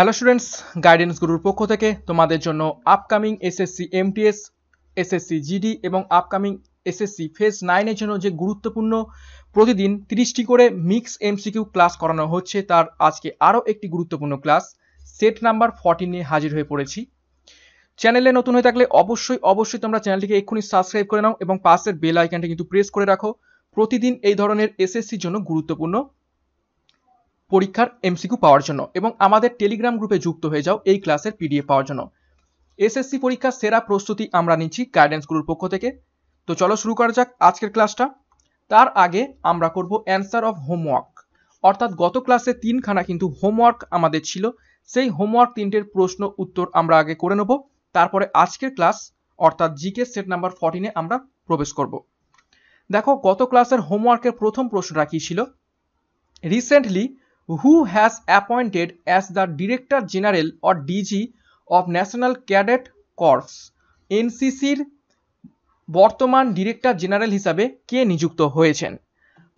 Hello students, guidance গুরুর পক্ষ থেকে তোমাদের জন্য upcoming SSC MTS, SSC GD এবং আপকামিং এসএসসি ফেজ 9 এর জন্য যে গুরুত্বপূর্ণ প্রতিদিন 30টি করে মিক্স এমসিকিউ ক্লাস করানো হচ্ছে, তার আজকে আরও একটি গুরুত্বপূর্ণ ক্লাস সেট নাম্বার 14 নিয়ে হাজির হয়ে পড়েছি। চ্যানেলে নতুন হয়ে থাকলে অবশ্যই তোমরা চ্যানেলটিকে এক্ষুনি সাবস্ক্রাইব করে নাও এবং পাশের বেল আইকনটা কিন্তু প্রেস করে রাখো প্রতিদিন এই ধরনের এসএসসির জন্য গুরুত্বপূর্ণ পরীক্ষার এমসিকিউ পাওয়ার জন্য, এবং আমাদের টেলিগ্রাম গ্রুপে যুক্ত হয়ে যাও এই ক্লাসের পিডিএফ পাওয়ার জন্য। এসএসসি পরীক্ষার সেরা প্রস্তুতি আমরা নিচ্ছি গাইডেন্স গ্রুপের পক্ষ থেকে। তো চলো শুরু করা যাক আজকের ক্লাসটা। তার আগে আমরা করব অ্যান্সার অফ হোমওয়ার্ক, অর্থাৎ গত ক্লাসে 3খানা কিন্তু হোমওয়ার্ক আমাদের ছিল, সেই হোমওয়ার্ক 3টের প্রশ্ন উত্তর আমরা আগে করে নেব, তারপরে আজকের ক্লাস অর্থাৎ জিকে সেট নাম্বার 14-এ আমরা প্রবেশ করব। দেখো গত ক্লাসের হোমওয়ার্কের প্রথম প্রশ্নটা কি ছিল? Recently who has appointed as the Director General or DG of National Cadet Corps NCCর বর্তমান ডিরেক্টর জেনারেল হিসাবে কে নিযুক্ত হয়েছেন?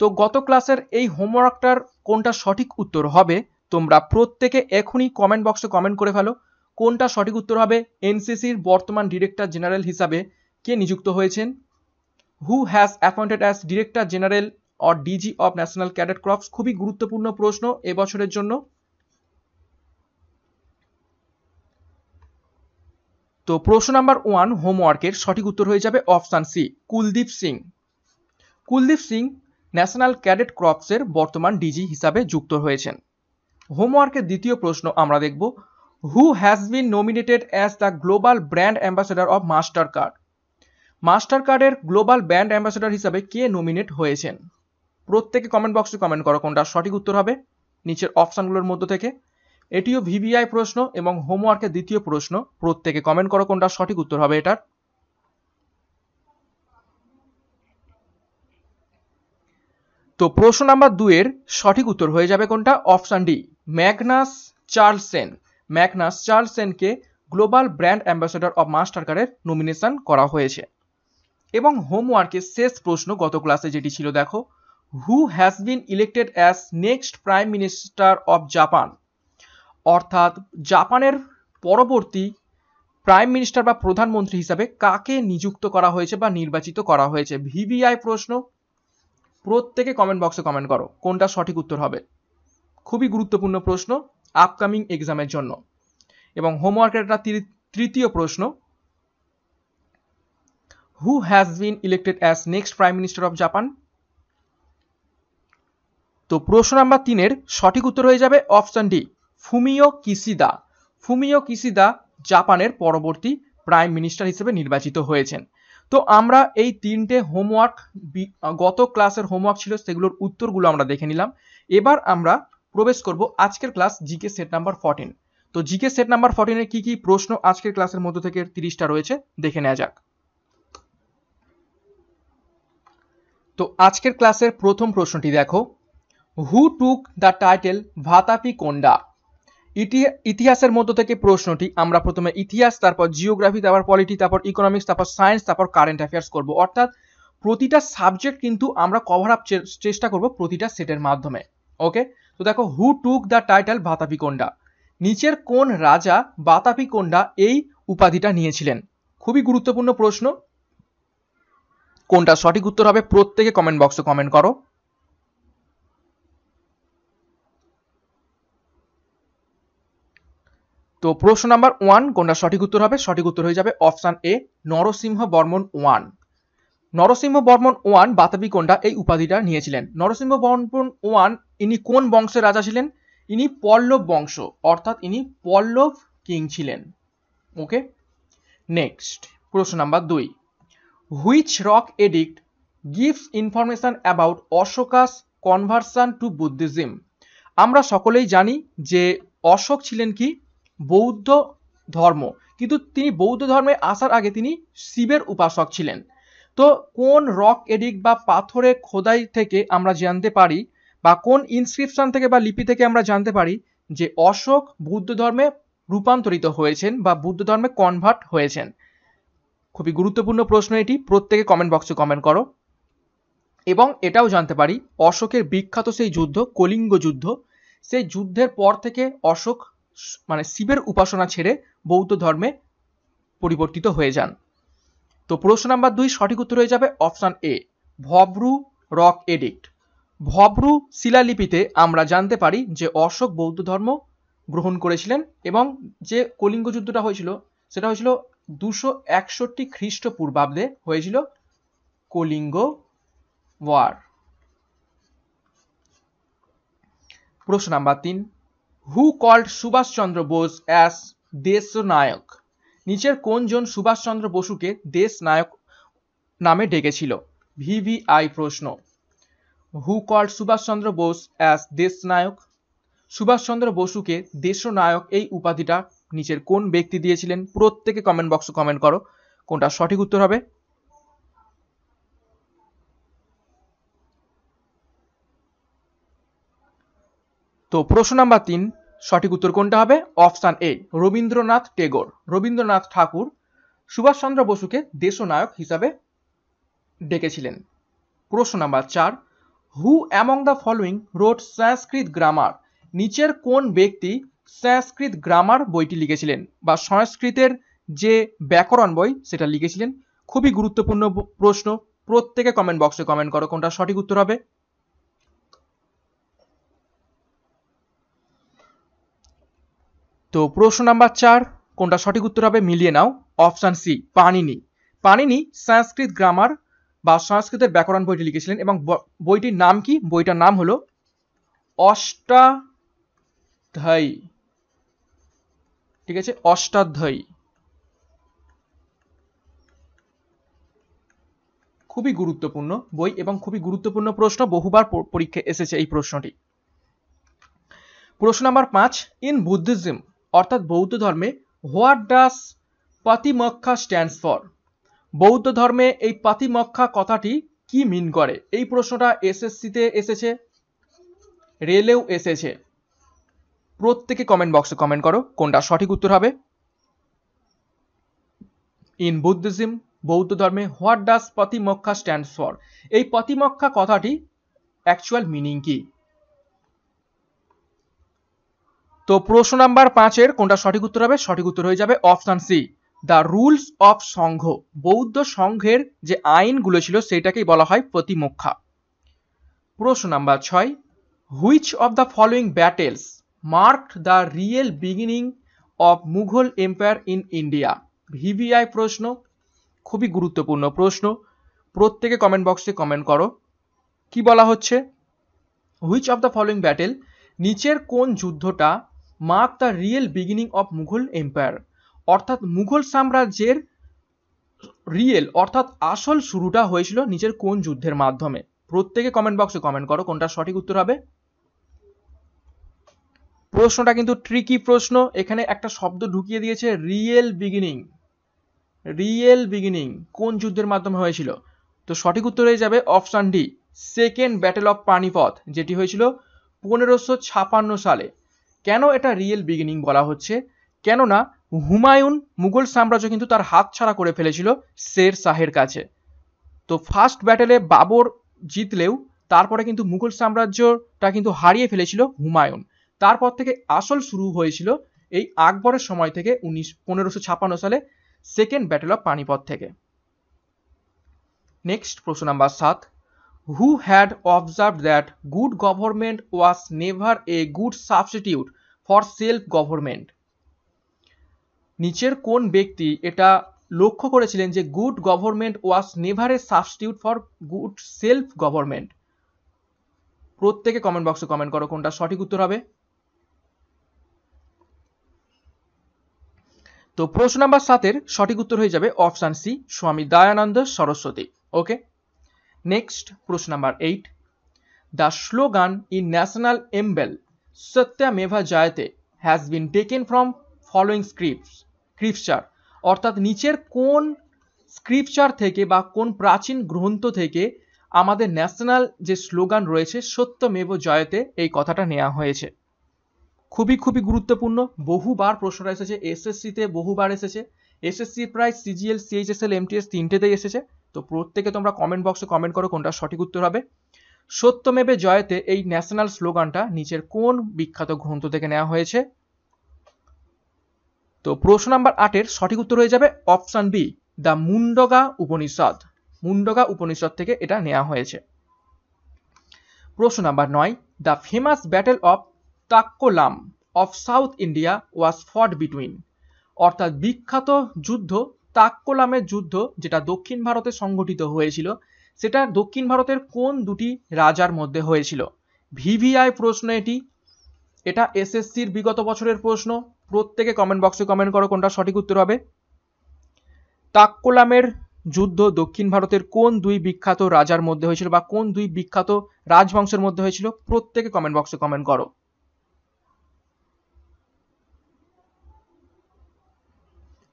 তো গত ক্লাসের এই হোমওয়ার্কটার কোনটা সঠিক উত্তর হবে তোমরা প্রত্যেকে এখনই কমেন্ট বক্সে কমেন্ট করে ফেলো। কোনটা সঠিক উত্তর হবে? এনসিসির বর্তমান ডিরেক্টর জেনারেল হিসাবে কে নিযুক্ত হয়েছেন? Who has appointed as director general or DG of National Cadet Corps, খুবই গুরুত্বপূর্ণ প্রশ্ন এবছরের জন্য। তো প্রশ্ন নাম্বার 1 হোমওয়ার্কের সঠিক উত্তর হয়ে যাবে option C, Kuldeep Singh. Kuldeep Singh national cadet ক্রপসের বর্তমান ডিজি হিসাবে যুক্ত হয়েছেন। হোমওয়ার্কের দ্বিতীয় প্রশ্ন আমরা দেখব, হু has bin nominated as the global brand ambassador of master card? Master কার্ডের গ্লোবাল ব্র্যান্ড অ্যাম্বাসেডর হিসাবে কে নমিনেট হয়েছেন? প্রত্যেকে কমেন্ট বক্সে কমেন্ট করো কোনটা সঠিক উত্তর হবে নিচের অপশনগুলোর মধ্য থেকে। এটিও ভিভিআই প্রশ্ন এবং হোমওয়ার্কের দ্বিতীয় প্রশ্ন, প্রত্যেকে কমেন্ট করো কোনটা সঠিক উত্তর হবে এটার। তো প্রশ্ন নাম্বার 2 এর সঠিক উত্তর হয়ে যাবে কোনটা? Option D, Magnus Carlsen. Magnus চার্লসেনকে গ্লোবাল ব্র্যান্ড অ্যাম্বাসেডর অফ মাস্টার কার্ডের নমিনেশন করা হয়েছে। এবং হোমওয়ার্কের শেষ প্রশ্ন গত ক্লাসে যেটি ছিল, দেখো, হু has been elected as next prime minister of Japan? অর্থাৎ জাপানের পরবর্তী প্রাইম মিনিস্টার বা প্রধানমন্ত্রী হিসাবে কাকে নিযুক্ত করা হয়েছে বা নির্বাচিত করা হয়েছে? ভিভিআই প্রশ্ন, প্রত্যেকে কমেন্ট বক্সে কমেন্ট করো কোনটা সঠিক উত্তর হবে। খুবই গুরুত্বপূর্ণ প্রশ্ন আপকামিং এক্সামের জন্য। এবং হোমওয়ার্কের একটা তৃতীয় প্রশ্ন, who has been elected as next prime minister of Japan? তো প্রশ্ন নাম্বার 3 এর সঠিক উত্তর হয়ে যাবে option D, Fumio Kishida. Fumio Kishida জাপানের পরবর্তী প্রাইম মিনিস্টার হিসেবে নির্বাচিত হয়েছেন। তো আমরা এই 3টে হোমওয়ার্ক, গত ক্লাসের হোমওয়ার্ক ছিল সেগুলোর উত্তরগুলো আমরা দেখে নিলাম। এবার আমরা প্রবেশ করব আজকের ক্লাস জিকে সেট নাম্বার 14। তো জিকে সেট নাম্বার 14 এর কি কি প্রশ্ন আজকের ক্লাসের মধ্য থেকে 30টা রয়েছে দেখে নেওয়া যাক। তো আজকের ক্লাসের প্রথম প্রশ্নটি দেখো, হু টুক দ্য টাইটেল ভাতাপি কোন্ডা? ইতিহাসের মধ্য থেকে প্রশ্নটি আমরা প্রথমে ইতিহাস, তারপর জিওগ্রাফি, তারপর পলিটি, তারপর ইকোনমিক্স, তারপর সায়েন্স, তারপর কারেন্ট অ্যাফেয়ার্স করব। অর্থাৎ প্রতিটা সাবজেক্ট কিন্তু আমরা কভার আপ চেষ্টা করব প্রতিটা সেটের মাধ্যমে। ওকে, তো দেখো, হু টুক দ্য টাইটেল ভাতাপি কোন্ডা? নিচের কোন রাজা বাতাপি কোন্ডা এই উপাধিটা নিয়েছিলেন? খুবই গুরুত্বপূর্ণ প্রশ্ন, কোনটা সঠিক উত্তর হবে প্রত্যেকে কমেন্ট বক্সে কমেন্ট করো। তো প্রশ্ন নাম্বার 1 কোনটা সঠিক উত্তর হবে? সঠিক উত্তর হয়ে যাবে অপশন এ, নরসিংহ বর্মন 1। নরসিংহ বর্মন 1 বাতাপি কোন্ডা এই উপাধিটা নিয়েছিলেন। নরসিংহ বর্মন 1 ইনি কোন বংশের রাজা ছিলেন? ইনি পল্লব বংশ, অর্থাৎ ইনি পল্লব কিং ছিলেন। ওকে, নেক্সট প্রশ্ন number 2, which rock edict gives information about Ashoka's conversion to Buddhism? আমরা সকলেই জানি যে অশোক ছিলেন কি বৌদ্ধ ধর্ম, কিন্তু তিনি বৌদ্ধ ধর্মে আসার আগে তিনি শিবের উপাসক ছিলেন। তো কোন রক এডিক্ট বা পাথরে খোদাই থেকে আমরা জানতে পারি, বা কোন ইনস্ক্রিপশন থেকে বা লিপি থেকে আমরা জানতে পারি যে অশোক বুদ্ধ ধর্মে রূপান্তরিত হয়েছেন বা বুদ্ধ ধর্মে কনভার্ট হয়েছেন? খুবই গুরুত্বপূর্ণ প্রশ্ন এটি, প্রত্যেকে কমেন্ট বক্সে কমেন্ট করো। এবং এটাও জানতে পারি অশোকের বিখ্যাত সেই যুদ্ধ কলিঙ্গ যুদ্ধ, সেই যুদ্ধের পর থেকে অশোক মানে শিবের উপাসনা ছেড়ে বৌদ্ধ ধর্মে পরিবর্তিত হয়ে যান। তো প্রশ্ন নাম্বার 2 সঠিক উত্তর হয়ে যাবে অপশন এ, ভব্রু রক এডিক্ট। ভব্রু শিলালিপিতে আমরা জানতে পারি যে অশোক বৌদ্ধ ধর্ম গ্রহণ করেছিলেন এবং যে কলিঙ্গ যুদ্ধটা হয়েছিল সেটা হয়েছিল 261 খ্রিস্টপূর্বাব্দে হয়েছিল কলিঙ্গ ওয়ার। প্রশ্ন number 3, who called Subhash Chandra Bose as Deshnayak. নিচের কোন জন সুভাষ চন্দ্র বসুকে দেশ নায়ক নামে ডেকেছিল? ভিভিআই প্রশ্ন। Who called Subhash Chandra Bose as Deshnayak. Subhash Chandra বসুকে দেশনায়ক এই উপাধিটা নিচের কোন ব্যক্তি দিয়েছিলেন? প্রত্যেকে কমেন্ট বক্সে কমেন্ট করো কোনটা সঠিক উত্তর হবে। তো প্রশ্ন নাম্বার 3 সঠিক উত্তর কোনটা হবে? Option A, Rabindranath Tagore. Rabindranath Thakur Subhashchandra বসুকে দেশনায়ক হিসাবে ডেকেছিলেন। প্রশ্ন number 4, who among the following wrote Sanskrit grammar. নিচের কোন ব্যক্তি সংস্কৃত গ্রামার বইটি লিখেছিলেন বা সংস্কৃতের যে ব্যাকরণ বই সেটা লিখেছিলেন? খুবই গুরুত্বপূর্ণ প্রশ্ন, প্রত্যেকে কমেন্ট বক্সে কমেন্ট করো কোনটা সঠিক উত্তর হবে। তো প্রশ্ন নাম্বার 4 কোনটা সঠিক উত্তর হবে মিলিয়ে নাও। Option C, Panini. Panini Sanskrit grammar বা সংস্কৃতের ব্যাকরণ বইটি লিখেছিলেন এবং বইটির নাম কি? বইটার নাম হলো অষ্টাধ্যায়ী। ঠিক আছে, অষ্টাধ্যায়ী। খুবই গুরুত্বপূর্ণ বই এবং খুবই গুরুত্বপূর্ণ প্রশ্ন, বহুবার পরীক্ষায় এসেছে এই প্রশ্নটি। প্রশ্ন নাম্বার 5, ইন বুদ্ধিজম অর্থাৎ বৌদ্ধ ধর্মে হোয়াট ডাজ পাতিমোক্ষা স্ট্যান্ডস ফর। বৌদ্ধ ধর্মে এই পাতিমোক্ষা কথাটি কি মিন করে? এই প্রশ্নটা এসএসসিতে এসেছে, রেলেও এসেছে। প্রত্যেকে কমেন্ট বক্সে কমেন্ট করো কোনটা সঠিক উত্তর হবে। ইন বুদ্ধিজম বৌদ্ধ ধর্মে হোয়াট ডাজ পাতিমোক্ষা স্ট্যান্ডস ফর, এই পাতিমোক্ষা কথাটি অ্যাকচুয়াল মিনিং কি? তো প্রশ্ন নাম্বার 5 কোনটা সঠিক উত্তর হবে? সঠিক উত্তর হয়ে যাবে option C, the rules of Sangha. বৌদ্ধ সংঘের যে আইনগুলো ছিল সেটাকেই বলা হয় প্রতিমোক্ষা। প্রশ্ন number 6, which of the following battles marked the real beginning of Mughal empire in India. VVI প্রশ্ন, খুবই গুরুত্বপূর্ণ প্রশ্ন, প্রত্যেকে কমেন্ট বক্সে কমেন্ট করো কি বলা হচ্ছে। Which of the following battle, নিচের কোন যুদ্ধটা mark the real beginning of Mughal empire, অর্থাৎ মুঘল সাম্রাজ্যের রিয়েল অর্থাৎ আসল শুরুটা হয়েছিল নিচের কোন যুদ্ধের মাধ্যমে? প্রত্যেকে কমেন্ট বক্সে কমেন্ট করো কোনটা সঠিক উত্তর হবে। প্রশ্নটা কিন্তু ট্রিকি প্রশ্ন, এখানে একটা শব্দ ঢুকিয়ে দিয়েছে রিয়েল বিগিনিং। রিয়েল বিগিনিং কোন যুদ্ধের মাধ্যমে হয়েছিল? তো সঠিক উত্তর হয়ে যাবে option D, second battle of Panipat, যেটি হয়েছিল 1556 সালে। কেন এটা রিয়েল বিগিনিং বলা হচ্ছে? কেননা হুমায়ুন মুঘল সাম্রাজ্য কিন্তু তার হাত ছাড়া করে ফেলেছিল শের শাহের কাছে। তো ফার্স্ট ব্যাটেলে বাবর জিতলেও তারপরে কিন্তু মুঘল সাম্রাজ্যটা কিন্তু হারিয়ে ফেলেছিল হুমায়ুন। তারপর থেকে আসল শুরু হয়েছিল এই আকবরের সময় থেকে 1556 সালে সেকেন্ড ব্যাটেল অফ পানিপথ থেকে। নেক্সট প্রশ্ন number 7, who had observed that good government was never a good substitute for self government. নিচের কোন ব্যক্তি এটা লক্ষ্য করেছিলেন যে good government was never a substitute for good self government? প্রত্যেকে কমেন্ট বক্সে কমেন্ট করো কোনটা সঠিক উত্তর হবে। তো প্রশ্ন নাম্বার 7 সঠিক উত্তর হয়ে যাবে option C, Swami Dayananda Saraswati. Okay, next প্রশ্ন number 8, the slogan in national emblem Satyameva Jayate has been taken from following scripture, অর্থাৎ নিচের কোন স্ক্রিপচার থেকে বা কোন প্রাচীন গ্রন্থ থেকে আমাদের ন্যাশনাল যে স্লোগান রয়েছে সত্যমেভ জয়তে এই কথাটা নেওয়া হয়েছে? খুবই গুরুত্বপূর্ণ, বহুবার প্রশ্নটা এসেছে এসএসসিতে, বহুবার এসেছে এসএসসি প্রায় সিজিএল সিএইচএসএল এমটিএস তিনটেতেই এসেছে। তো প্রত্যেকে তোমরা কমেন্ট বক্সে কমেন্ট করো কোনটা সঠিক উত্তর হবে। সত্যমেবে জয়তে এই ন্যাশনাল স্লোগানটা নিচের কোন বিখ্যাত গ্রন্থ থেকে নেওয়া হয়েছে? তো প্রশ্ন নাম্বার 8-এর সঠিক উত্তর হয়ে যাবে option B, the Mundaka Upanishad. Mundaka Upanishad থেকে এটা নেওয়া হয়েছে। প্রশ্ন number 9, the famous battle of Takkolam of South India was fought between, অর্থাৎ বিখ্যাত যুদ্ধ তাক্কোলামের যুদ্ধ যেটা দক্ষিণ ভারতে সংঘটিত হয়েছিল, সেটা দক্ষিণ ভারতের কোন দুটি রাজার মধ্যে হয়েছিল? ভিভিআই প্রশ্ন এটি, এটা এসএসসির বিগত বছরের প্রশ্ন। প্রত্যেকে কমেন্ট বক্সে কমেন্ট করো কোনটা সঠিক উত্তর হবে। তাক্কোলামের যুদ্ধ দক্ষিণ ভারতের কোন দুই বিখ্যাত রাজার মধ্যে হয়েছিল বা কোন দুই বিখ্যাত রাজবংশের মধ্যে হয়েছিল? প্রত্যেকে কমেন্ট বক্সে কমেন্ট করো।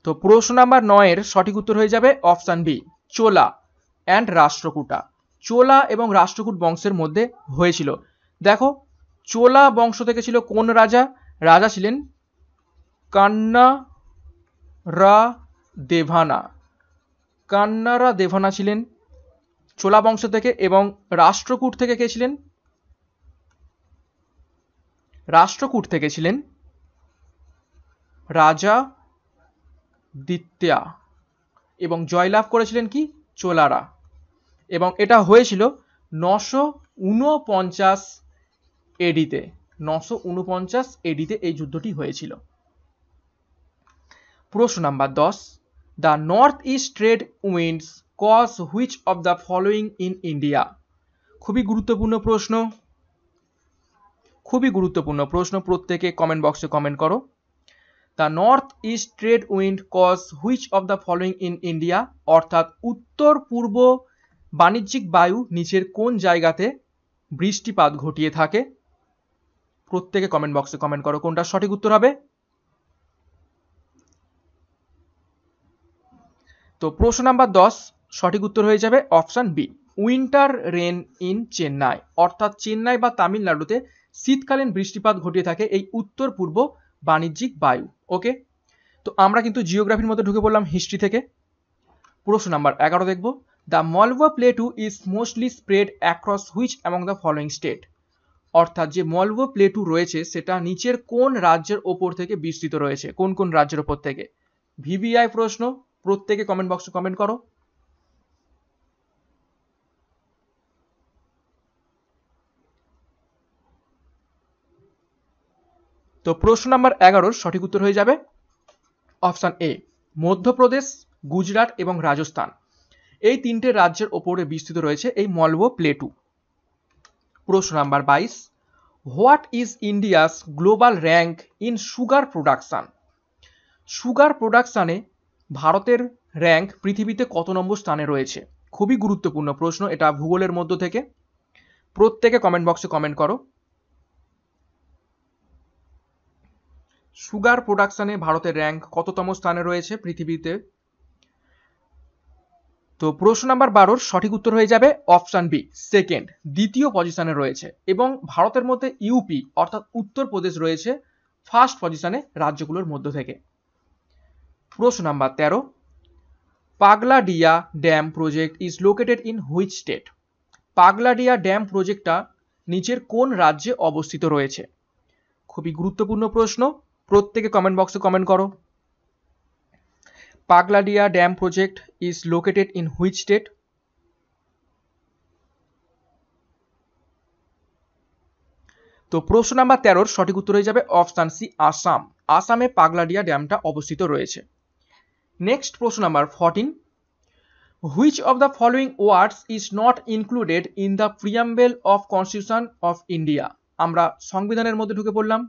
তো প্রশ্ন নাম্বার 9-এর সঠিক উত্তর হয়ে যাবে অপশন বি, চোলা অ্যান্ড রাষ্ট্রকূটা। চোলা এবং রাষ্ট্রকূট বংশের মধ্যে হয়েছিল। দেখো, চোলা বংশ থেকে ছিল কোন রাজা? রাজা ছিলেন কান্নারা দেভানা ছিলেন চোলা বংশ থেকে। এবং রাষ্ট্রকূট থেকে কে ছিলেন? রাষ্ট্রকূট থেকে ছিলেন রাজা দ্বিতীয়া এবং জয়লাভ করেছিলেন কি? চোলারা। এবং এটা হয়েছিল 949 এডিতে। 949 এডিতে এই যুদ্ধটি হয়েছিল। প্রশ্ন number 10, the north east trade winds cause which of the following in India. খুবই গুরুত্বপূর্ণ প্রশ্ন, খুবই গুরুত্বপূর্ণ প্রশ্ন। প্রত্যেকে কমেন্ট বক্সে কমেন্ট করো। The north east trade wind cause which of the following in India, অর্থাৎ উত্তর পূর্ব বাণিজ্যিক বায়ু নিচের কোন জায়গাতে বৃষ্টিপাত ঘটিয়ে থাকে? প্রত্যেকে কমেন্ট বক্সে কমেন্ট করো কোনটা সঠিক উত্তর হবে। তো প্রশ্ন নাম্বার 10 সঠিক উত্তর হয়ে যাবে option B, winter rain in Chennai, অর্থাৎ চেন্নাই বা তামিলনাড়ুতে শীতকালীন বৃষ্টিপাত ঘটিয়ে থাকে এই উত্তর পূর্ব বাণিজ্যিক বায়ু। ওকে, তো আমরা কিন্তু জিওগ্রাফির মধ্যে ঢুকে পড়লাম হিস্ট্রি থেকে। প্রশ্ন নাম্বার 11 দেখব, the Malwa plateau is mostly spread across which among the following state, অর্থাৎ যে মালওয়া প্লেটু রয়েছে সেটা নিচের কোন রাজ্যের ওপর থেকে বিস্তৃত রয়েছে? কোন কোন রাজ্যের ওপর থেকে? ভিভিআই প্রশ্ন, প্রত্যেকে কমেন্ট বক্সে কমেন্ট করো। তো প্রশ্ন নাম্বার 11-র সঠিক উত্তর হয়ে যাবে অপশন এ, মধ্যপ্রদেশ, গুজরাট এবং রাজস্থান এই তিনটে রাজ্যের ওপরে বিস্তৃত রয়েছে এই মালওয়া প্লেটু। প্রশ্ন number 22, what is India's global rank in sugar production. Sugar প্রোডাকশনে ভারতের র্যাঙ্ক পৃথিবীতে কত নম্বর স্থানে রয়েছে? খুবই গুরুত্বপূর্ণ প্রশ্ন, এটা ভূগোলের মধ্য থেকে। প্রত্যেকে কমেন্ট বক্সে কমেন্ট করো। সুগার প্রোডাকশনে ভারতের র্যাঙ্ক কততম স্থানে রয়েছে পৃথিবীতে? তো প্রশ্ন নাম্বার 12-র সঠিক উত্তর হয়ে যাবে অপশন বি, সেকেন্ড, দ্বিতীয় পজিশনে রয়েছে। এবং ভারতের মধ্যে ইউপি অর্থাৎ উত্তরপ্রদেশ রয়েছে ফার্স্ট পজিশনে রাজ্যগুলোর মধ্য থেকে। প্রশ্ন number 13, Pagladia dam project is located in which state. Pagladia dam প্রজেক্টটা নিচের কোন রাজ্যে অবস্থিত রয়েছে? খুবই গুরুত্বপূর্ণ প্রশ্ন, প্রত্যেকে কমেন্ট বক্সে কমেন্ট করো। Pagladia dam project is located in which state? তো প্রশ্ন নাম্বার 13-র সঠিক উত্তর হয়ে যাবে অপশন সি, আসাম। আসামে পাগলাডিয়া ড্যামটা অবস্থিত রয়েছে। নেক্সট প্রশ্ন number 14, which of the following words is not included in the preamble of constitution of India. আমরা সংবিধানের মধ্যে ঢুকে পড়লাম,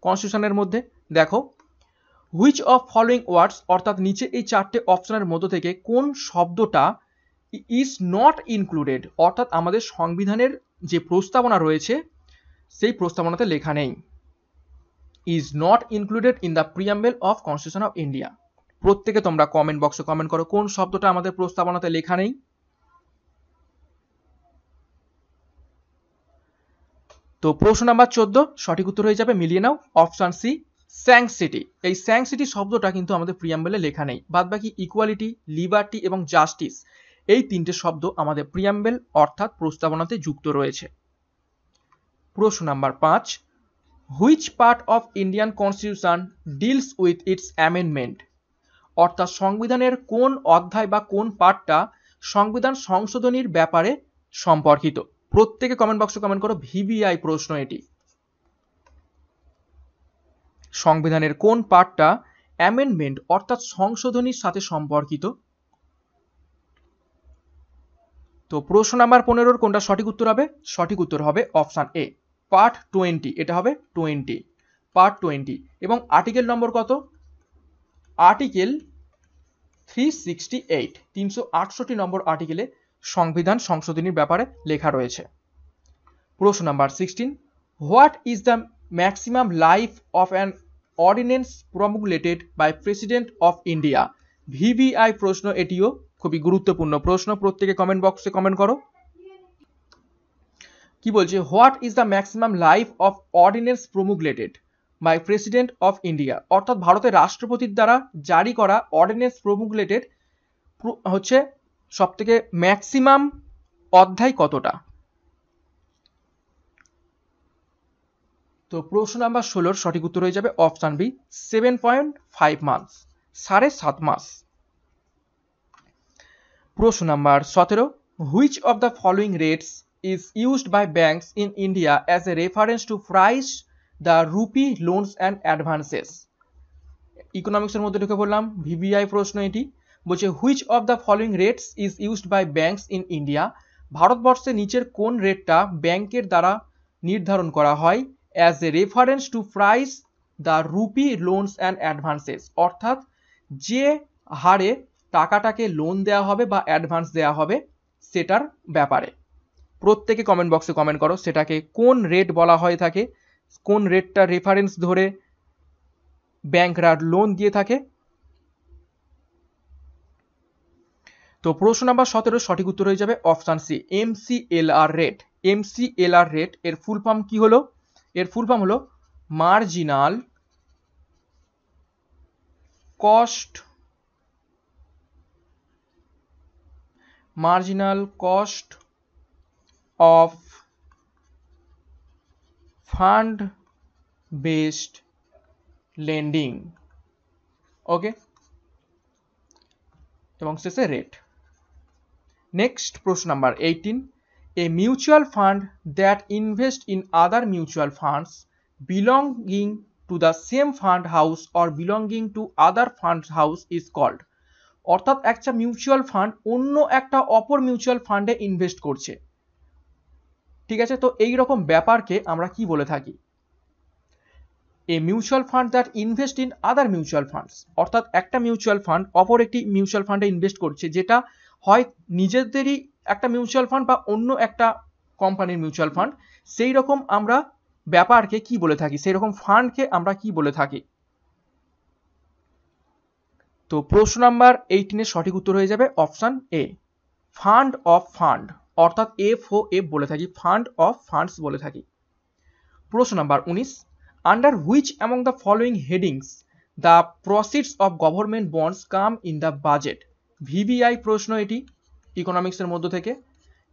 কনস্টিটিউশনের মধ্যে। দেখো, হুইচ অফ ফলোইং ওয়ার্ডস অর্থাৎ নিচে এই চারটে অপশনের মধ্য থেকে কোন শব্দটা ইজ নট ইনক্লুডেড, অর্থাৎ আমাদের সংবিধানের যে প্রস্তাবনা রয়েছে সেই প্রস্তাবনাতে লেখা নেই। Is not included in the preamble of constitution of India. প্রত্যেকে তোমরা কমেন্ট বক্সে কমেন্ট করো কোন শব্দটা আমাদের প্রস্তাবনাতে লেখা নেই। তো প্রশ্ন নাম্বার 14 সঠিক উত্তর হয়ে যাবে, মিলিয়ে নাও, অপশন সি, স্যাংসিটি। এই স্যাংসিটি শব্দটা কিন্তু আমাদের প্রিয়াম্বেলে লেখা নেই। বাদবাকি ইকুয়ালিটি, লিবার্টি এবং জাস্টিস এই তিনটে শব্দ আমাদের প্রিয়াম্বেল অর্থাৎ প্রস্তাবনাতে যুক্ত রয়েছে। প্রশ্ন number 5, which part of Indian constitution deals with its amendment, অর্থাৎ সংবিধানের কোন অধ্যায় বা কোন পার্টটা সংবিধান সংশোধনীর ব্যাপারে সম্পর্কিত। প্রত্যেকে কমেন্ট বক্সে কমেন্ট করো, ভিভিআই প্রশ্ন এটি। সংবিধানের কোন পার্টটা অ্যামেন্ডমেন্ট অর্থাৎ সংশোধনীর সাথে সম্পর্কিত? তো প্রশ্ন নাম্বার 15 কোনটা সঠিক উত্তর হবে? সঠিক উত্তর হবে অপশন এ, পার্ট 20। এটা হবে 20, পার্ট 20। এবং আর্টিকেল নম্বর কত? আর্টিকেল 368, 368 নম্বর আর্টিকেলে সংবিধান সংশোধনীর ব্যাপারে লেখা রয়েছে। প্রশ্ন number 16, what is the maximum life of an ordinance promulgated by President of India? VVI প্রশ্ন, এটিও খুবই গুরুত্বপূর্ণ প্রশ্ন। প্রত্যেকে কমেন্ট বক্সে কমেন্ট করো। কি বলছে? What is the maximum life of ordinance promulgated by President of India, অর্থাৎ ভারতের রাষ্ট্রপতির দ্বারা জারি করা অর্ডিন্যান্স প্রমুলেটেড হচ্ছে সবথেকে ম্যাক্সিমাম অধ্যায় কতটা? তো প্রশ্ন নাম্বার 16 সঠিক উত্তর হয়ে যাবে অপশন বি, 7.5 মান্থস, 7.5 মাস। প্রশ্ন number 17, which of the following rates is used by banks in India as a reference to price the rupee loans and advances? ইকোনমিক্সের মধ্যে ঢুকে বললাম, ভিভিআই প্রশ্ন এটি। বলছে which of the following rates is used by banks in India, ভারতবর্ষে নিচের কোন রেটটা ব্যাংকের দ্বারা নির্ধারণ করা হয় as a reference to price the rupee loans and advances, অর্থাৎ যে হারে টাকাটাকে লোন দেওয়া হবে বা অ্যাডভান্স দেওয়া হবে সেটার ব্যাপারে। প্রত্যেকে কমেন্ট বক্সে কমেন্ট করো, সেটাকে কোন রেট বলা হয়ে থাকে, কোন রেটটা রেফারেন্স ধরে ব্যাংকরা লোন দিয়ে থাকে। তো প্রশ্ন নাম্বার 17 সঠিক উত্তর হয়ে যাবে option C, MCLR rate. MCLR rate এর ফুল ফর্ম কি হলো? এর ফুল ফর্ম হলো marginal cost of fund based lending. Okay, এবং শেষে রেট। নেক্সট প্রশ্ন number 18, a mutual fund that invests in other mutual funds belonging to the same fund house or belonging to other fund house is called, অর্থাৎ একটা mutual fund অন্য একটা অপর mutual ফান্ডে invest করছে, ঠিক আছে? তো এই রকম ব্যাপারকে আমরা কি বলে থাকি? এ mutual fund that invest in other mutual funds, অর্থাৎ একটা মিউচুয়াল ফান্ড অপর একটি মিউচুয়াল ফান্ডে ইনভেস্ট করছে, যেটা হয় নিজেদেরই একটা মিউচুয়াল ফান্ড বা অন্য একটা কোম্পানির মিউচুয়াল ফান্ড। সেই রকম আমরা ব্যাপারকে কি বলে থাকি, সেই রকম ফান্ডকে আমরা কি বলে থাকি? তো প্রশ্ন নাম্বার 18 সঠিক উত্তর হয়ে যাবে option A, fund of fund, অর্থাৎ এফওএফ বলে থাকি, ফান্ড অফ ফান্ডস বলে থাকি। প্রশ্ন number 19, under which among the following headings the proceeds of government bonds come in the budget? VVI প্রশ্ন এটি, ইকোনমিক্সের মধ্য থেকে।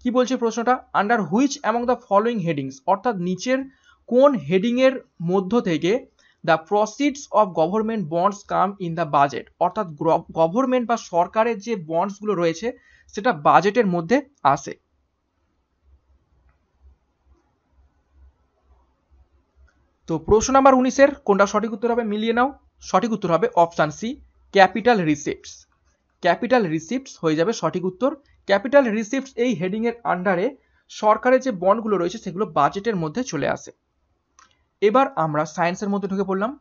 কি বলছে প্রশ্নটা? Under which among the following headings, অর্থাৎ নিচের কোন হেডিং এর মধ্য থেকে the proceeds of government bonds come in the budget, অর্থাৎ গভর্নমেন্ট বা সরকারের যে বন্ডসগুলো রয়েছে সেটা বাজেটের মধ্যে আসে। তো প্রশ্ন নাম্বার 19 কোনটা সঠিক উত্তর হবে মিলিয়ে নাও। সঠিক উত্তর হবে option C, capital receipts. Capital receipts হয়ে যাবে সঠিক উত্তর। ক্যাপিটাল রিসিপ্টস এই হেডিং এর আন্ডারে সরকারের যে বন্ডগুলো রয়েছে সেগুলো বাজেটের মধ্যে চলে আসে। এবার আমরা সায়েন্সের মধ্যে ঢুকে পড়লাম।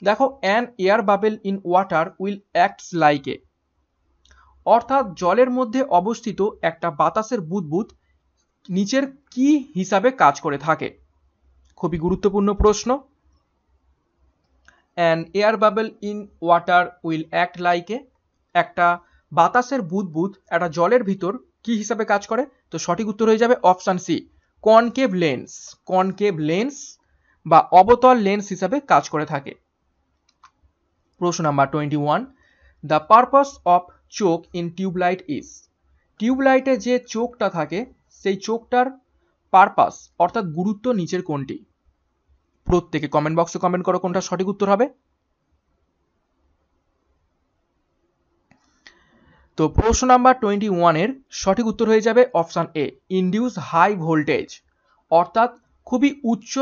দেখো, an air bubble in water will acts like a, অর্থাৎ জলের মধ্যে অবস্থিত একটা বাতাসের বুদবুদ নিচের কি হিসাবে কাজ করে থাকে? খুবই গুরুত্বপূর্ণ প্রশ্ন। An air bubble in water will act like a, একটা বাতাসের বুদবুদ একটা জলের ভিতর কি হিসাবে কাজ করে? তো সঠিক উত্তর হয়ে যাবে option C, concave lens. Concave lens বা অবতল লেন্স হিসাবে কাজ করে থাকে। প্রশ্ন number 21, the purpose of choke in tubelight is, টিউবলাইটে যে চোখটা থাকে সেই চোখটার পারপাস অর্থাৎ গুরুত্ব নিচের কোনটি? প্রত্যেকে কমেন্ট বক্সে কমেন্ট করো কোনটা সঠিক উত্তর হবে। তো প্রশ্ন নাম্বার 21 এর সঠিক উত্তর হয়ে যাবে option A, induce high voltage, অর্থাৎ খুবই উচ্চ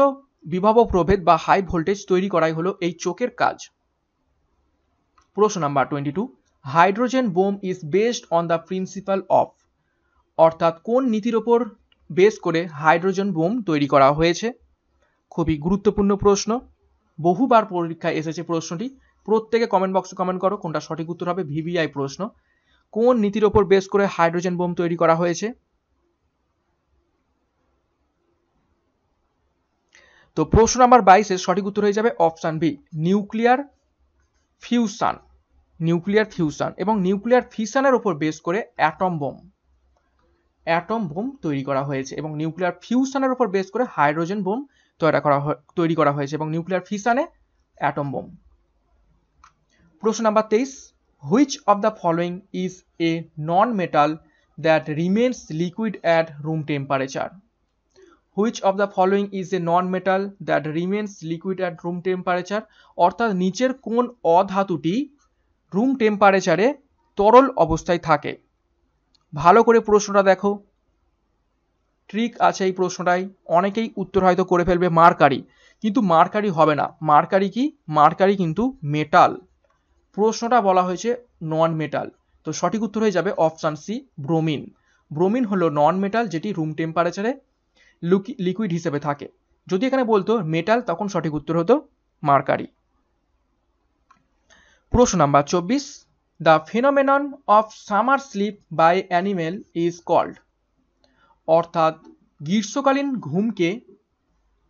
বিভব প্রভেদ বা হাই ভোল্টেজ তৈরি করাই হলো এই চোখের কাজ। প্রশ্ন number 22, hydrogen bomb is based on the principal of, অর্থাৎ কোন নীতির ওপর বেস করে হাইড্রোজেন বোম তৈরি করা হয়েছে। খুবই গুরুত্বপূর্ণ প্রশ্ন, বহুবার পরীক্ষায় এসেছে প্রশ্নটি। প্রত্যেকে কমেন্ট বক্সে কমেন্ট করো কোনটা সঠিক উত্তর হবে। ভিভিআই প্রশ্ন, কোন নীতির ওপর বেস করে হাইড্রোজেন বোম তৈরি করা হয়েছে। তো প্রশ্ন নাম্বার 22 এর সঠিক উত্তর হয়ে যাবে option B, nuclear fusion. Nuclear fusion এবং নিউক্লিয়ার ফিশনের উপর বেস করে অ্যাটম বোম তৈরি করা হয়েছে এবং নিউক্লিয়ার ফিউশনের উপর বেস করে হাইড্রোজেন বোম তৈরি করা হয়েছে এবং নিউক্লিয়ার ফিশনে অ্যাটম বোম। প্রশ্ন number 23, which of the following is a non metal that remains liquid at room temperature. Which of the following is a non metal that remains liquid at room temperature, অর্থাৎ নিচের কোন অধাতুটি room টেম্পারেচারে তরল অবস্থায় থাকে। ভালো করে প্রশ্নটা দেখো, ট্রিক আছে এই প্রশ্নটাই। অনেকেই উত্তর হয়তো করে ফেলবে মার্কারি, কিন্তু মার্কারি হবে না। মার্কারি কি? মার্কারি কিন্তু মেটাল। প্রশ্নটা বলা হয়েছে নন মেটাল, তো সঠিক উত্তর হয়ে যাবে অপশন সি, ব্রোমিন। ব্রোমিন হলো নন মেটাল যেটি রুম টেম্পারেচারে লিকুইড হিসেবে থাকে। যদি এখানে বলতো মেটাল তখন সঠিক উত্তর হতো মার্কারি। প্রশ্ন number 24, the phenomenon of summer sleep by animal is called, অর্থাৎ গ্রীষ্মকালীন ঘুমকে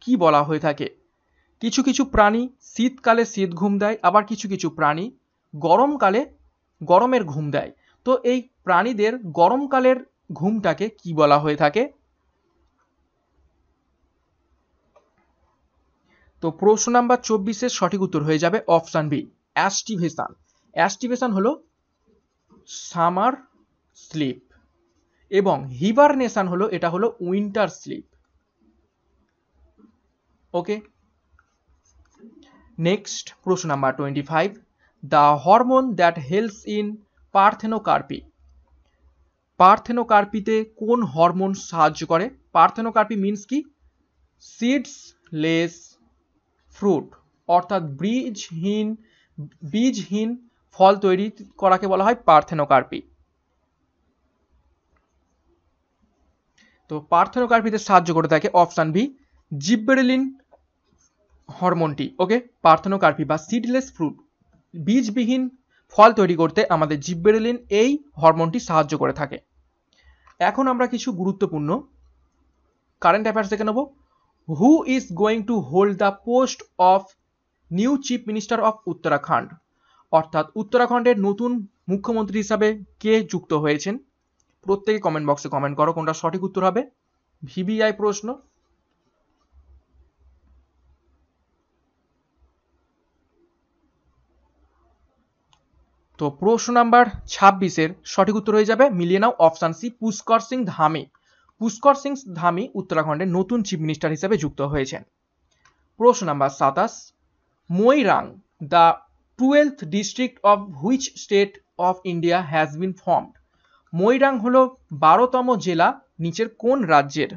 কি বলা হয়ে থাকে। কিছু কিছু প্রাণী শীতকালে শীত ঘুম দেয়, আবার কিছু কিছু প্রাণী গরমকালে গরমের ঘুম দেয়। তো এই প্রাণীদের গরমকালের ঘুমটাকে কি বলা হয়ে থাকে। তো প্রশ্ন নাম্বার 24 এর সঠিক উত্তর হয়ে যাবে অপশন বি, অ্যাস্টিভেশন। অ্যাস্টিভেশন হলো সামার স্লিপ এবং হিবারনেশন হলো এটা হলো উইন্টার স্লিপ। ওকে, নেক্সট প্রশ্ন number 25, the hormone that helps in parthenocarpy. পার্থেনোকার্পিতে কোন হরমোন সাহায্য করে। পার্থেনোকার্পি মিন্স কি? সিডসলেস ফ্রুট, অর্থাৎ বীজহীন ফল তৈরি করাকে বলা হয় পার্থেনোকার্পি। তো পার্থেনোকার্পিতে সাহায্য করে থাকে অপশন বি, জিব্বেরেলিন হরমোনটি। ওকে, পার্থেনোকার্পি বা সিডলেস ফ্রুট, বীজবিহীন ফল তৈরি করতে আমাদের জিব্বেরেলিন এই হরমোনটি সাহায্য করে থাকে। এখন আমরা কিছু গুরুত্বপূর্ণ কারেন্ট অ্যাফেয়ার্স দেখে নেব। Who is going to hold the post of new chief minister of Uttarakhand, অর্থাৎ উত্তরাখণ্ডের নতুন মুখ্যমন্ত্রী হিসাবে কে যুক্ত হয়েছেন। প্রত্যেকে কমেন্ট বক্সে কমেন্ট করো কোনটা সঠিক উত্তর হবে। ভিভিআই প্রশ্ন। তো প্রশ্ন নাম্বার 26 এর সঠিক উত্তর হয়ে যাবে, মিলিয়ে নাও, অপশন সি, পুষ্কর সিং ধামি। পুষ্কর সিং ধামি উত্তরাখণ্ডের নতুন চিফ মিনিস্টার হিসেবে যুক্ত হয়েছেন। প্রশ্ন number 27, Moirang, the 12th district of which state of India has been formed. Moirang হলো 12তম জেলা নিচের কোন রাজ্যের।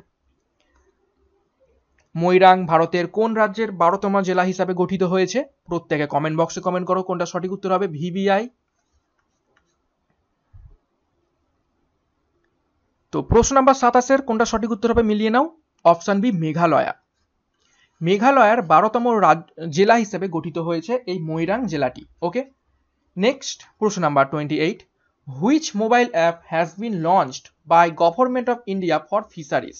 মোইরাং ভারতের কোন রাজ্যের 12তম জেলা হিসাবে গঠিত হয়েছে। প্রত্যেকে কমেন্ট বক্সে কমেন্ট করো কোনটা সঠিক উত্তর হবে। ভিভিআই। তো প্রশ্ন নাম্বার 27 এর কোনটা সঠিক উত্তর হবে মিলিয়ে নাও, অপশন বি, মেঘালয়া। মেঘালয়ার 12তম জেলা হিসেবে গঠিত হয়েছে এই মোইরাং জেলাটি। ওকে, নেক্সট প্রশ্ন number 28, which mobile app has been launched by government of India for fisheries.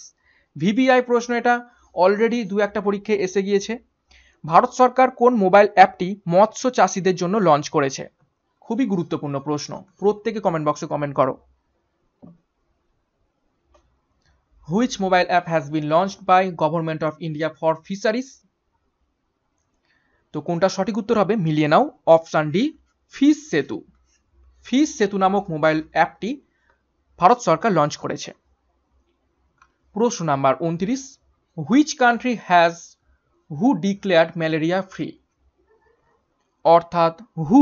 VVI প্রশ্ন, এটা অলরেডি দু একটা পরীক্ষায় এসে গিয়েছে। ভারত সরকার কোন মোবাইল অ্যাপটি মৎস্য চাষীদের জন্য লঞ্চ করেছে। খুবই গুরুত্বপূর্ণ প্রশ্ন, প্রত্যেকে কমেন্ট বক্সে কমেন্ট করো। Which mobile app has been launched by Government of India for Fisheries? তো কোনটা সঠিক উত্তর হবে মিলিয়ে নাও, অপশন ডি, ফিশ সেতু। ফিশ সেতু নামক মোবাইল অ্যাপটি ভারত সরকার লঞ্চ করেছে। প্রশ্ন number 29, which country has who declared malaria free? অর্থাৎ হু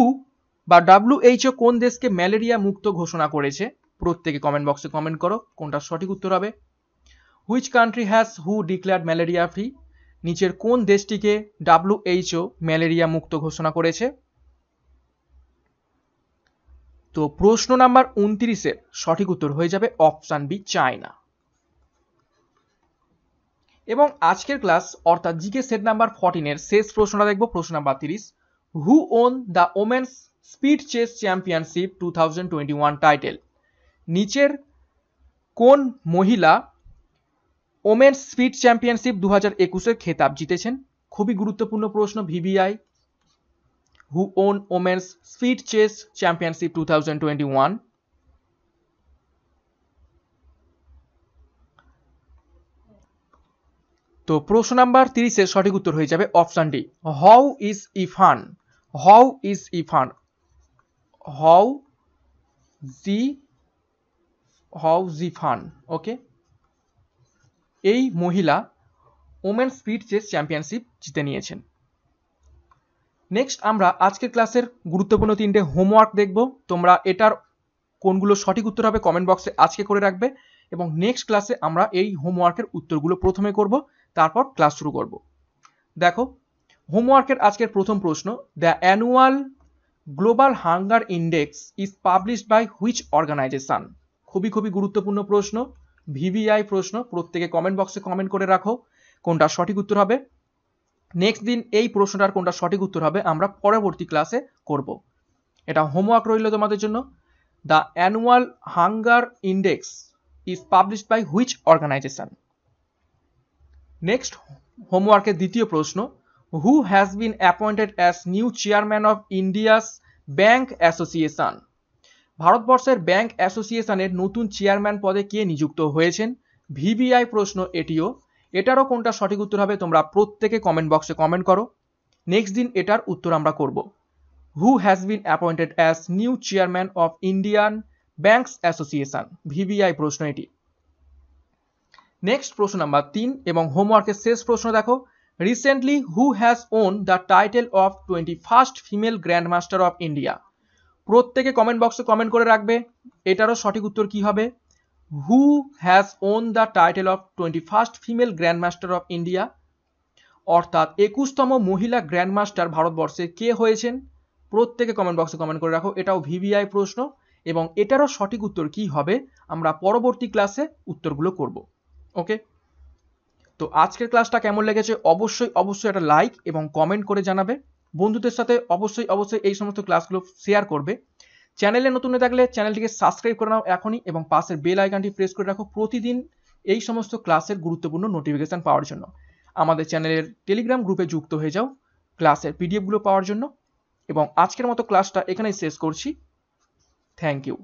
বা WHO কোন দেশকে ম্যালেরিয়া মুক্ত ঘোষণা করেছে? প্রত্যেকে কমেন্ট বক্সে কমেন্ট করো কোনটা সঠিক উত্তর হবে। Which country has who declared malaria free? নিচের কোন দেশটিকে WHO ম্যালেরিয়া মুক্ত ঘোষণা করেছে? তো প্রশ্ন নাম্বার 29-এর সঠিক উত্তর হয়ে যাবে অপশন বি, চায়না। এবং আজকের ক্লাস অর্থাৎ জিকে সেট নাম্বার 14-এর শেষ প্রশ্নটা দেখব, প্রশ্ন number 30। Who won the women's speed chess championship 2021 title? নিচের কোন মহিলা ওমেন্স স্পিড চ্যাম্পিয়নশিপ 2021-এর খেতাব জিতেছেন? খুবই গুরুত্বপূর্ণ প্রশ্ন, VVI. Who won women's speed chess championship 2021? তো প্রশ্ন নাম্বার 30-এর সঠিক উত্তর হয়ে যাবে অপশন ডি, হাউ ইজ ইফান? হাউ ইজ ইফান? Hou Yifan, okay. এই মহিলা ওমেন স্পিড চেস চ্যাম্পিয়নশিপ জিতে নিয়েছেন। নেক্সট আমরা আজকের ক্লাসের গুরুত্বপূর্ণ 3টে হোমওয়ার্ক দেখব। তোমরা এটার কোনগুলো সঠিক উত্তর হবে কমেন্ট বক্সে আজকে করে রাখবে, এবং নেক্সট ক্লাসে আমরা এই হোমওয়ার্কের উত্তরগুলো প্রথমে করব, তারপর ক্লাস শুরু করব। দেখো হোমওয়ার্কের আজকের প্রথম প্রশ্ন, the annual global hunger index is published by which organisation? খুবই গুরুত্বপূর্ণ প্রশ্ন, ভিভিআই প্রশ্ন। প্রত্যেকে কমেন্ট বক্সে কমেন্ট করে রাখো কোনটা সঠিক উত্তর হবে। নেক্সট দিন এই প্রশ্নটার কোনটা সঠিক উত্তর হবে আমরা পরবর্তী ক্লাসে করব। এটা হোমওয়ার্ক রইল তোমাদের জন্য। The annual hunger index is published by which organization? Next হোমওয়ার্কের দ্বিতীয় প্রশ্ন, who has been appointed as new chairman of India's bank association? ভারতবর্ষের ব্যাংক অ্যাসোসিয়েশনের নতুন চেয়ারম্যান পদে কে নিযুক্ত হয়েছেন? ভিভিআই প্রশ্ন এটিও। এটারও কোনটা সঠিক উত্তর হবে তোমরা প্রত্যেকে কমেন্ট বক্সে কমেন্ট করো। নেক্সট দিন এটার উত্তর আমরা করব। হু has been appointed as new chairman of Indian banks association? VVI প্রশ্ন এটি। নেক্সট প্রশ্ন নাম্বার 3 এবং হোমওয়ার্কের শেষ প্রশ্ন দেখো, recently who has won the title of 21st female grand master of India? প্রত্যেকে কমেন্ট বক্সে কমেন্ট করে রাখবে এটারও সঠিক উত্তর কি হবে। Who has won the title of 21st female grand master of India? অর্থাৎ 21তম মহিলা গ্র্যান্ড মাস্টার ভারতবর্ষে কে হয়েছেন? প্রত্যেকে কমেন্ট বক্সে কমেন্ট করে রাখো, এটাও ভিভিআই প্রশ্ন, এবং এটারও সঠিক উত্তর কি হবে আমরা পরবর্তী ক্লাসে উত্তরগুলো করব। ওকে, তো আজকের ক্লাসটা কেমন লেগেছে অবশ্যই একটা লাইক এবং কমেন্ট করে জানাবে। বন্ধুদের সাথে অবশ্যই এই সমস্ত ক্লাসগুলো শেয়ার করবে। চ্যানেলে নতুন হয়ে থাকলে চ্যানেলটিকে সাবস্ক্রাইব করে নাও এখনই, এবং পাশের বেল আইকনটি প্রেস করে রাখো প্রতিদিন এই সমস্ত ক্লাসের গুরুত্বপূর্ণ নোটিফিকেশন পাওয়ার জন্য। আমাদের চ্যানেলের টেলিগ্রাম গ্রুপে যুক্ত হয়ে যাও ক্লাসের পিডিএফগুলো পাওয়ার জন্য। এবং আজকের মতো ক্লাসটা এখানেই শেষ করছি। Thank you.